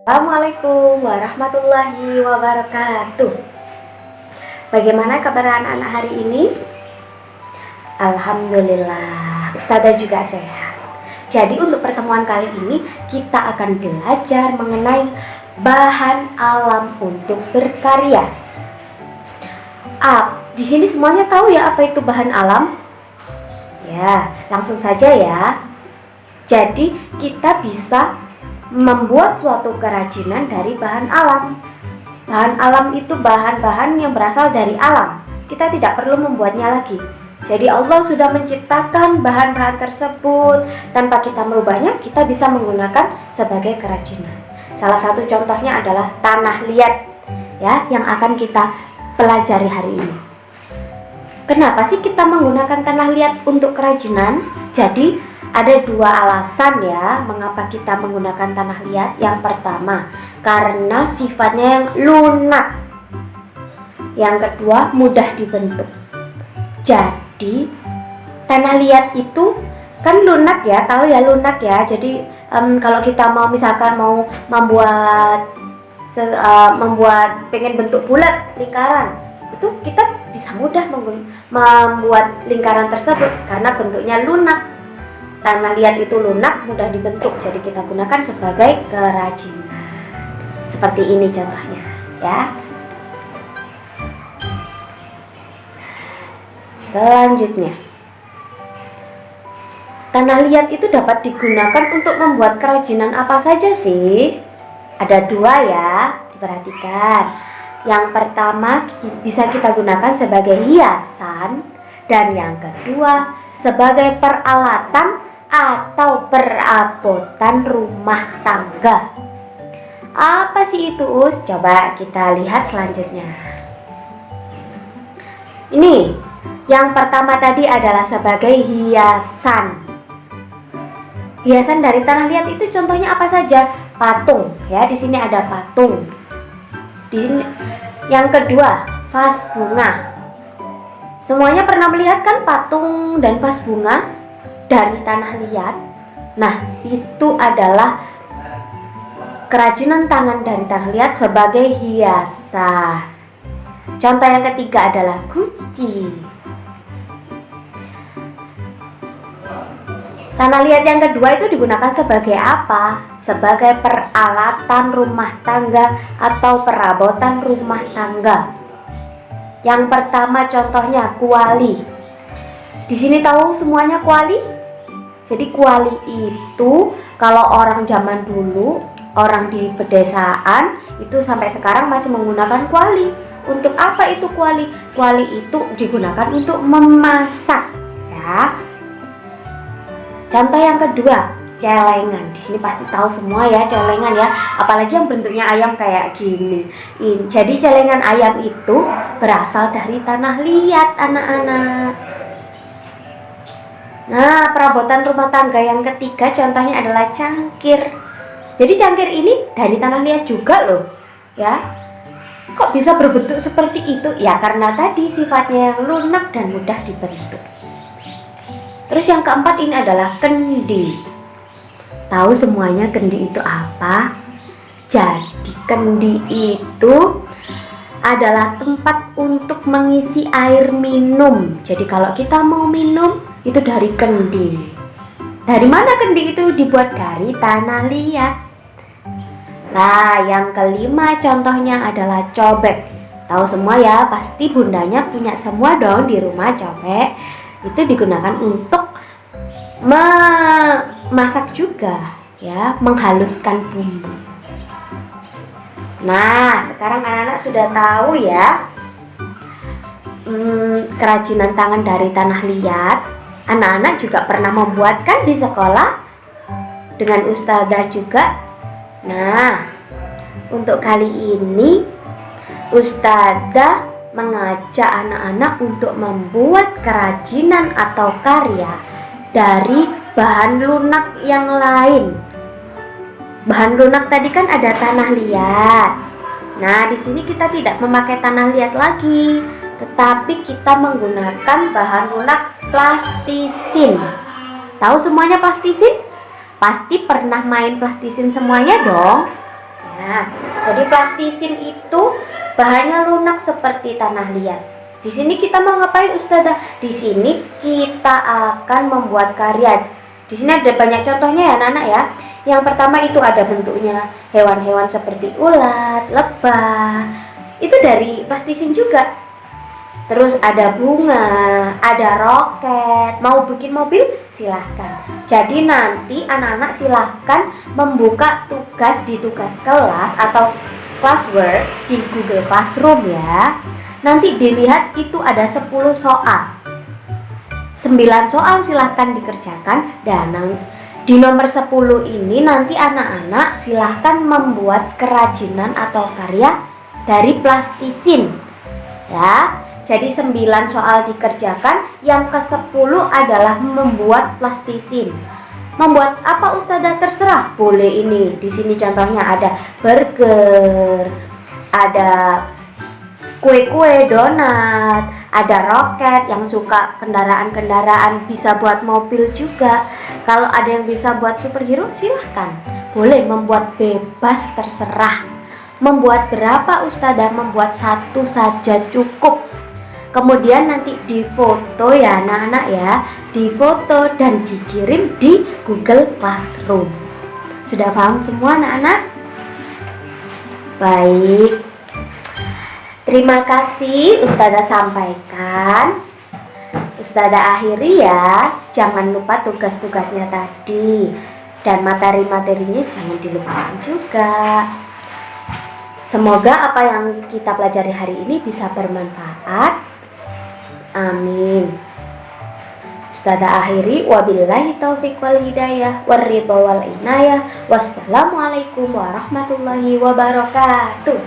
Assalamualaikum warahmatullahi wabarakatuh. Bagaimana kabar anak-anak hari ini? Alhamdulillah, Ustazah juga sehat. Jadi untuk pertemuan kali ini kita akan belajar mengenai bahan alam untuk berkarya. Di sini semuanya tahu ya apa itu bahan alam? Ya, langsung saja ya. Jadi kita bisa membuat suatu kerajinan dari bahan alam. Bahan alam itu bahan-bahan yang berasal dari alam. Kita tidak perlu membuatnya lagi. Jadi Allah sudah menciptakan bahan-bahan tersebut. Tanpa kita merubahnya, kita bisa menggunakan sebagai kerajinan. Salah satu contohnya adalah tanah liat ya, yang akan kita pelajari hari ini. Kenapa sih kita menggunakan tanah liat untuk kerajinan? Jadi ada dua alasan ya mengapa kita menggunakan tanah liat. Yang pertama, karena sifatnya yang lunak. Yang kedua, mudah dibentuk. Jadi tanah liat itu kan lunak ya, tahu ya lunak ya. Jadi kalau kita mau misalkan mau membuat pengen bentuk bulat lingkaran, itu kita bisa mudah membuat lingkaran tersebut karena bentuknya lunak. Tanah liat itu lunak, mudah dibentuk, jadi kita gunakan sebagai kerajinan. Seperti ini contohnya ya. Selanjutnya, tanah liat itu dapat digunakan untuk membuat kerajinan apa saja sih? Ada dua ya, diperhatikan. Yang pertama bisa kita gunakan sebagai hiasan, dan yang kedua sebagai peralatan atau perabotan rumah tangga. Apa sih itu, Us? Coba kita lihat selanjutnya. Ini yang pertama tadi adalah sebagai hiasan. Hiasan dari tanah liat itu contohnya apa saja? Patung ya, di sini ada patung. Di sini yang kedua, vas bunga. Semuanya pernah melihat kan patung dan vas bunga dari tanah liat? Nah, itu adalah kerajinan tangan dari tanah liat sebagai hiasan. Contoh yang ketiga adalah guci. Tanah liat yang kedua itu digunakan sebagai apa? Sebagai peralatan rumah tangga atau perabotan rumah tangga. Yang pertama contohnya kuali. Di sini tahu semuanya kuali? Jadi kuali itu kalau orang zaman dulu, orang di pedesaan itu sampai sekarang masih menggunakan kuali. Untuk apa itu kuali? Kuali itu digunakan untuk memasak ya. Contoh yang kedua, celengan. Di sini pasti tahu semua ya celengan ya, apalagi yang bentuknya ayam kayak gini. Jadi celengan ayam itu berasal dari tanah liat, anak-anak. Nah, perabotan rumah tangga yang ketiga contohnya adalah cangkir. Jadi cangkir ini dari tanah liat juga loh ya. Kok bisa berbentuk seperti itu? Ya karena tadi sifatnya yang lunak dan mudah dibentuk. Terus yang keempat ini adalah kendi. Tahu semuanya kendi itu apa? Jadi kendi itu adalah tempat untuk mengisi air minum. Jadi kalau kita mau minum itu dari kendi. Dari mana kendi itu dibuat? Dari tanah liat. Nah, yang kelima contohnya adalah cobek. Tahu semua ya, pasti bundanya punya semua dong di rumah cobek. Itu digunakan untuk memasak juga ya, menghaluskan bumbu. Nah, sekarang anak-anak sudah tahu ya kerajinan tangan dari tanah liat. Anak-anak juga pernah membuatkan di sekolah dengan Ustazah juga. Nah, untuk kali ini Ustazah mengajak anak-anak untuk membuat kerajinan atau karya dari bahan lunak yang lain. Bahan lunak tadi kan ada tanah liat. Nah, di sini kita tidak memakai tanah liat lagi, tetapi kita menggunakan bahan lunak plastisin. Tahu semuanya plastisin? Pasti pernah main plastisin semuanya dong Ya, jadi plastisin itu bahannya lunak seperti tanah liat. Di sini kita mau ngapain Ustazah? Di sini kita akan membuat karya. Di sini ada banyak contohnya ya anak-anak ya. Yang pertama itu ada bentuknya hewan-hewan seperti ulat, lebah. Itu dari plastisin juga. Terus ada bunga, ada roket. Mau bikin mobil? Silahkan. Jadi nanti anak-anak silahkan membuka tugas di tugas kelas atau classwork di Google Classroom ya. Nanti dilihat itu ada 10 soal. 9 soal silahkan dikerjakan. Dan di nomor 10 ini nanti anak-anak silahkan membuat kerajinan atau karya dari plastisin ya. Jadi 9 soal dikerjakan, yang ke-10 adalah membuat plastisin. Membuat apa Ustazah? Terserah. Boleh ini. Di sini contohnya ada burger, ada kue-kue, donat, ada roket yang suka kendaraan-kendaraan, bisa buat mobil juga. Kalau ada yang bisa buat superhero, silahkan. Boleh membuat bebas, terserah. Membuat berapa Ustazah? Membuat 1 saja cukup. Kemudian nanti difoto ya anak-anak ya, difoto dan dikirim di Google Classroom. Sudah paham semua anak-anak? Baik, terima kasih Ustazah sampaikan. Ustazah akhiri ya. Jangan lupa tugas-tugasnya tadi, dan materi-materinya jangan dilupakan juga. Semoga apa yang kita pelajari hari ini bisa bermanfaat. Amin. Ustazah akhiri, wabillahi taufiq wal hidayah warridha wal inayah. Wassalamualaikum warahmatullahi wabarakatuh.